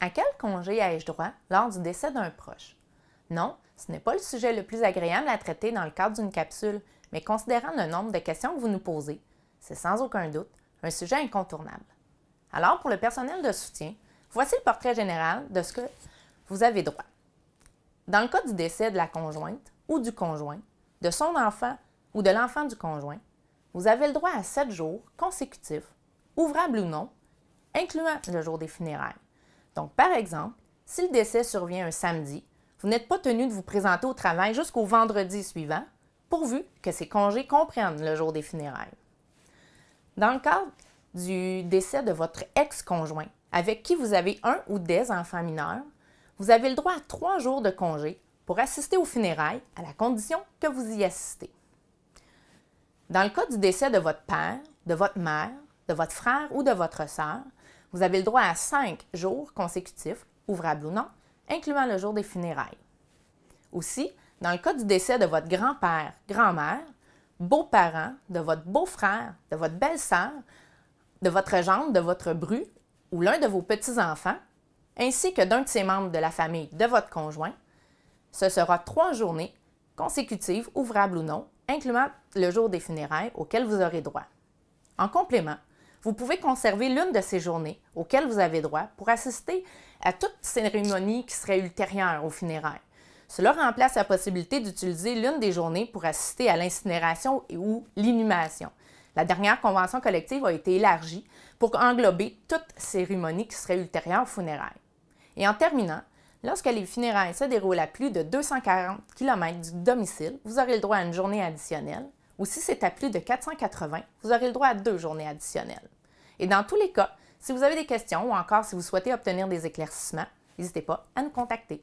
À quel congé ai-je droit lors du décès d'un proche? Non, ce n'est pas le sujet le plus agréable à traiter dans le cadre d'une capsule, mais considérant le nombre de questions que vous nous posez, c'est sans aucun doute un sujet incontournable. Alors, pour le personnel de soutien, voici le portrait général de ce que vous avez droit. Dans le cas du décès de la conjointe ou du conjoint, de son enfant ou de l'enfant du conjoint, vous avez le droit à 7 jours consécutifs, ouvrables ou non, incluant le jour des funérailles. Donc, par exemple, si le décès survient un samedi, vous n'êtes pas tenu de vous présenter au travail jusqu'au vendredi suivant, pourvu que ces congés comprennent le jour des funérailles. Dans le cadre du décès de votre ex-conjoint, avec qui vous avez un ou des enfants mineurs, vous avez le droit à 3 jours de congé pour assister aux funérailles, à la condition que vous y assistez. Dans le cas du décès de votre père, de votre mère, de votre frère ou de votre sœur, vous avez le droit à 5 jours consécutifs, ouvrables ou non, incluant le jour des funérailles. Aussi, dans le cas du décès de votre grand-père, grand-mère, beaux-parents, de votre beau-frère, de votre belle-sœur, de votre gendre, de votre bru ou l'un de vos petits-enfants, ainsi que d'un de ses membres de la famille de votre conjoint, ce sera 3 journées consécutives, ouvrables ou non, incluant le jour des funérailles auquel vous aurez droit. En complément, vous pouvez conserver l'une de ces journées auxquelles vous avez droit pour assister à toute cérémonie qui serait ultérieure aux funérailles. Cela remplace la possibilité d'utiliser l'une des journées pour assister à l'incinération ou l'inhumation. La dernière convention collective a été élargie pour englober toute cérémonie qui serait ultérieure aux funérailles. Et en terminant, lorsque les funérailles se déroulent à plus de 240 km du domicile, vous aurez le droit à une journée additionnelle, ou si c'est à plus de 480, vous aurez le droit à 2 journées additionnelles. Et dans tous les cas, si vous avez des questions ou encore si vous souhaitez obtenir des éclaircissements, n'hésitez pas à nous contacter.